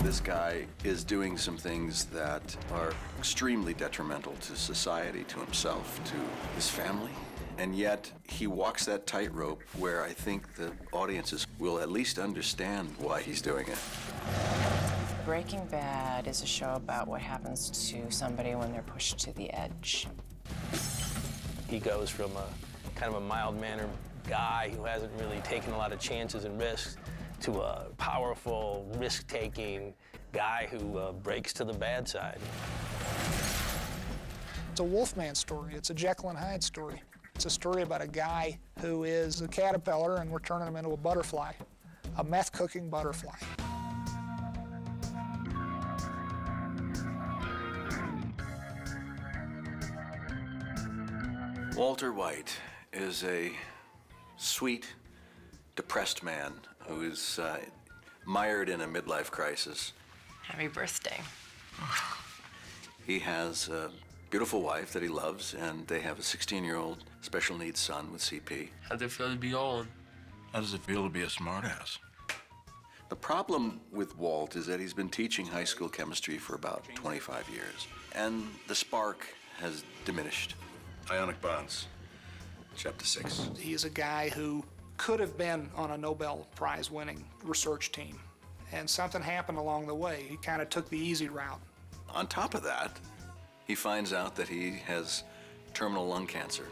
This guy is doing some things that are extremely detrimental to society, to himself, to his family. And yet, he walks that tightrope where I think the audiences will at least understand why he's doing it. Breaking Bad is a show about what happens to somebody when they're pushed to the edge. He goes from a kind of a mild-mannered guy who hasn't really taken a lot of chances and risks to a powerful, risk-taking guy who breaks to the bad side. It's a Wolfman story. It's a Jekyll and Hyde story. It's a story about a guy who is a caterpillar and we're turning him into a butterfly, a meth-cooking butterfly. Walter White is a sweet, depressed man who is mired in a midlife crisis. Happy birthday. He has a beautiful wife that he loves, and they have a 16-year-old special needs son with CP. How does it feel to be old? How does it feel to be a smartass? The problem with Walt is that he's been teaching high school chemistry for about 25 years, and the spark has diminished. Ionic bonds, chapter 6. He's a guy who could have been on a Nobel Prize-winning research team, and something happened along the way. He kind of took the easy route. On top of that, he finds out that he has terminal lung cancer.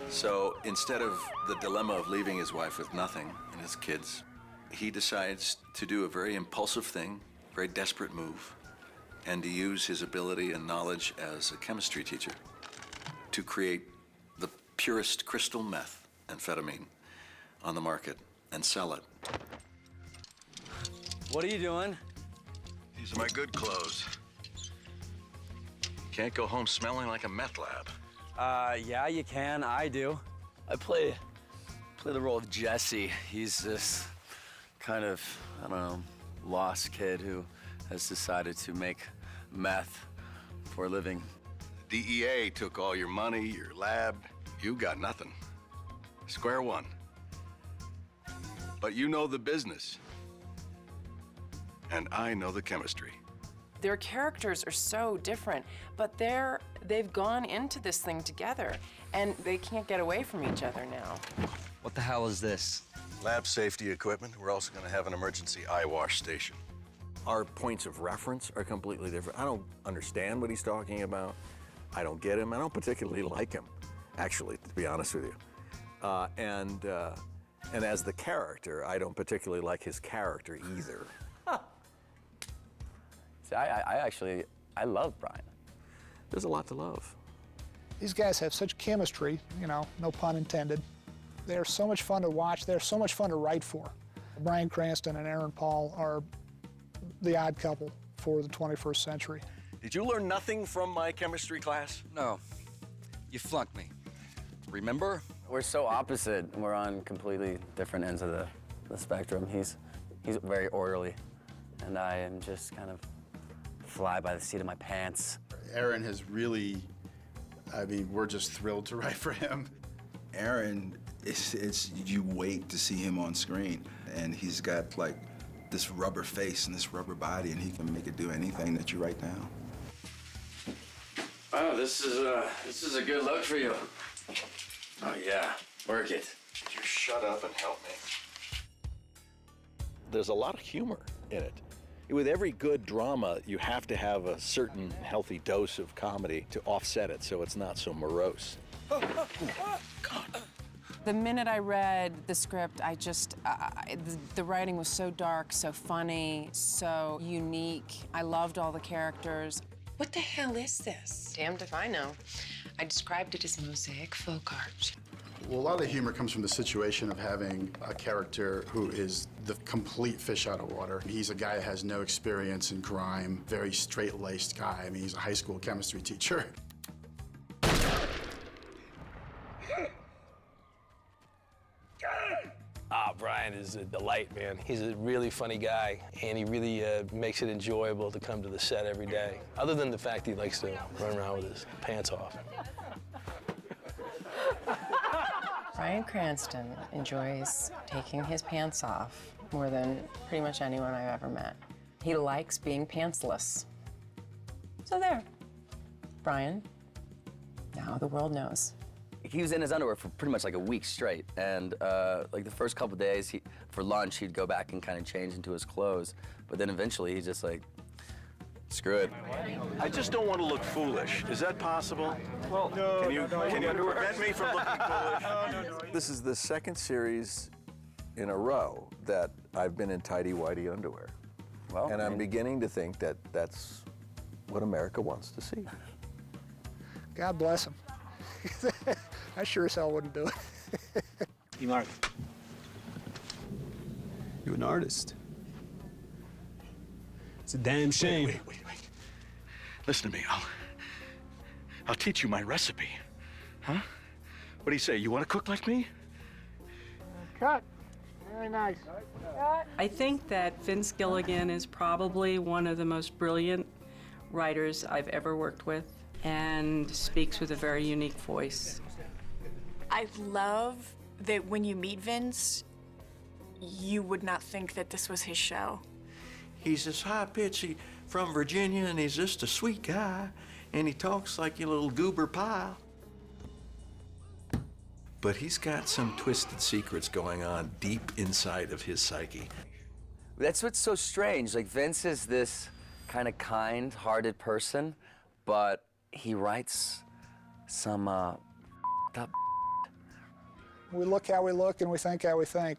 So instead of the dilemma of leaving his wife with nothing and his kids, he decides to do a very impulsive thing, very desperate move, and to use his ability and knowledge as a chemistry teacher to create the purest crystal meth, amphetamine, on the market and sell it. What are you doing? These are my good clothes. Can't go home smelling like a meth lab. Yeah, you can. I do. I play the role of Jesse. He's this kind of, I don't know, lost kid who has decided to make meth for a living. The DEA took all your money, your lab. You got nothing. Square one. But you know the business. And I know the chemistry. Their characters are so different, but they've gone into this thing together, and they can't get away from each other now. What the hell is this? Lab safety equipment. We're also going to have an emergency eye wash station. Our points of reference are completely different. I don't understand what he's talking about. I don't get him. I don't particularly like him, actually, to be honest with you. And as the character, I don't particularly like his character either. See, I love Brian. There's a lot to love. These guys have such chemistry, you know, no pun intended. They're so much fun to watch. They're so much fun to write for. Bryan Cranston and Aaron Paul are the odd couple for the 21st century. Did you learn nothing from my chemistry class? No, you flunked me. Remember? We're so opposite. We're on completely different ends of the spectrum. He's very orderly, and I am just kind of fly by the seat of my pants. Aaron has really, I mean, we're just thrilled to write for him. Aaron, you wait to see him on screen, and he's got like this rubber face and this rubber body, and he can make it do anything that you write down. Oh, this is a good look for you. Oh yeah, work it. Could you shut up and help me? There's a lot of humor in it. With every good drama, you have to have a certain healthy dose of comedy to offset it so it's not so morose. God. The minute I read the script, the writing was so dark, so funny, so unique. I loved all the characters. What the hell is this? Damned if I know. I described it as mosaic folk art. Well, a lot of the humor comes from the situation of having a character who is the complete fish out of water. He's a guy that has no experience in crime, very straight-laced guy. I mean, he's a high school chemistry teacher. Brian is a delight, man. He's a really funny guy, and he really makes it enjoyable to come to the set every day, other than the fact he likes to run around with his pants off. Bryan Cranston enjoys taking his pants off more than pretty much anyone I've ever met. He likes being pantsless. So there, Brian, now the world knows. He was in his underwear for pretty much like a week straight, and like the first couple days, for lunch, he'd go back and kind of change into his clothes, but then eventually he's just like, screw it. I just don't want to look foolish. Is that possible? Well, can you prevent me from looking foolish? This is the second series in a row that I've been in tighty-whitey underwear. Well, And I'm beginning to think that that's what America wants to see. God bless him. I sure as hell wouldn't do it. Hey, Mark. You're an artist. It's a damn shame. Wait. Listen to me. I'll teach you my recipe. Huh? What do you say? You want to cook like me? Cut. Very nice. I think that Vince Gilligan is probably one of the most brilliant writers I've ever worked with and speaks with a very unique voice. I love that when you meet Vince, you would not think that this was his show. He's this high-pitchy from Virginia, and he's just a sweet guy, and he talks like your little goober pie. But he's got some twisted secrets going on deep inside of his psyche. That's what's so strange. Like, Vince is this kind of kind-hearted person, but he writes some up. We look how we look and we think how we think.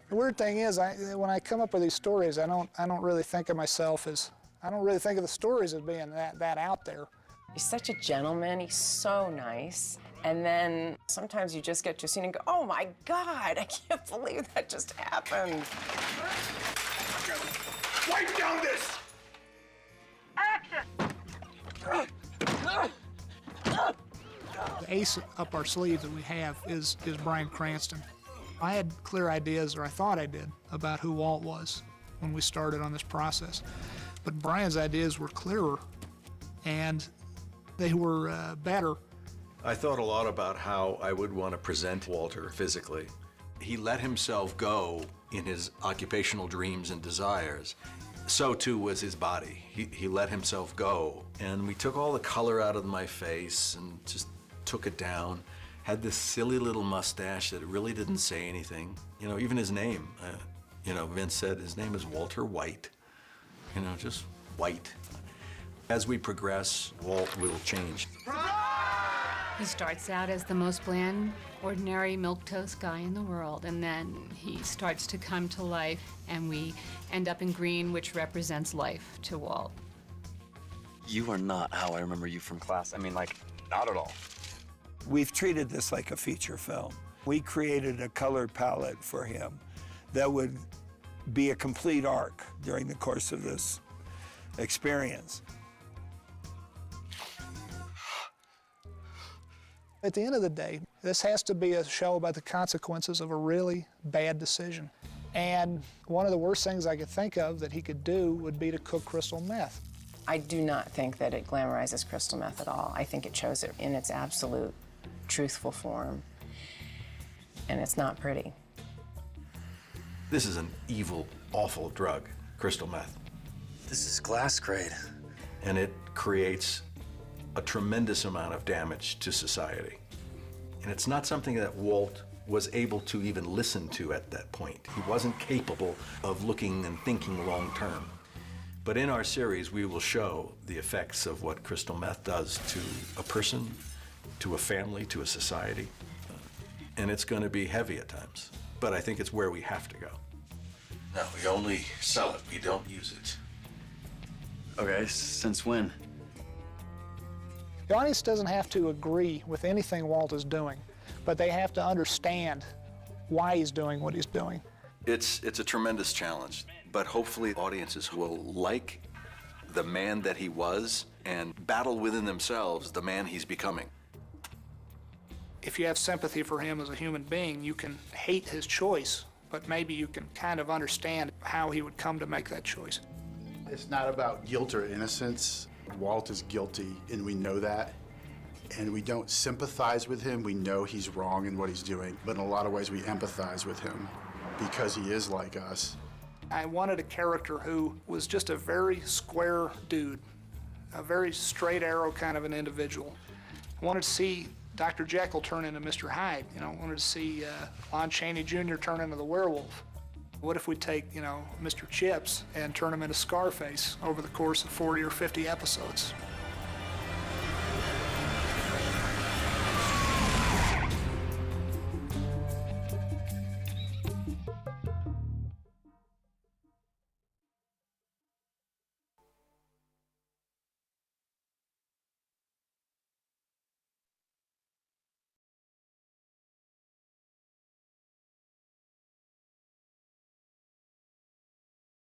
The weird thing is, when I come up with these stories, I don't really think of myself as, I don't really think of the stories as being that out there. He's such a gentleman, he's so nice. And then sometimes you just get to a scene and go, oh my God, I can't believe that just happened. Wipe down this! The ace up our sleeve that we have is Bryan Cranston. I had clear ideas, or I thought I did, about who Walt was when we started on this process. But Brian's ideas were clearer, and they were better. I thought a lot about how I would want to present Walter physically. He let himself go in his occupational dreams and desires. So too was his body. He let himself go. And we took all the color out of my face and just took it down. Had this silly little mustache that really didn't say anything. You know, even his name, Vince said his name is Walter White. You know, just White. As we progress, Walt will change. He starts out as the most bland, ordinary milquetoast guy in the world, and then he starts to come to life, and we end up in green, which represents life to Walt. You are not how I remember you from class. I mean, like, not at all. We've treated this like a feature film. We created a color palette for him that would be a complete arc during the course of this experience. At the end of the day, this has to be a show about the consequences of a really bad decision. And one of the worst things I could think of that he could do would be to cook crystal meth. I do not think that it glamorizes crystal meth at all. I think it shows it in its absolute truthful form. And it's not pretty. This is an evil, awful drug, crystal meth. This is glass grade. And it creates a tremendous amount of damage to society. And it's not something that Walt was able to even listen to at that point. He wasn't capable of looking and thinking long term. But in our series, we will show the effects of what crystal meth does to a person, to a family, to a society. And it's going to be heavy at times. But I think it's where we have to go. No, we only sell it, we don't use it. Okay, since when? The audience doesn't have to agree with anything Walt is doing, but they have to understand why he's doing what he's doing. It's a tremendous challenge, but hopefully audiences will like the man that he was and battle within themselves the man he's becoming. If you have sympathy for him as a human being, you can hate his choice, but maybe you can kind of understand how he would come to make that choice. It's not about guilt or innocence. Walt is guilty, and we know that. And we don't sympathize with him. We know he's wrong in what he's doing. But in a lot of ways, we empathize with him because he is like us. I wanted a character who was just a very square dude, a very straight arrow kind of an individual. I wanted to see Dr. Jekyll turn into Mr. Hyde. You know, I wanted to see Lon Chaney Jr. turn into the werewolf. What if we take, you know, Mr. Chips and turn him into Scarface over the course of 40 or 50 episodes?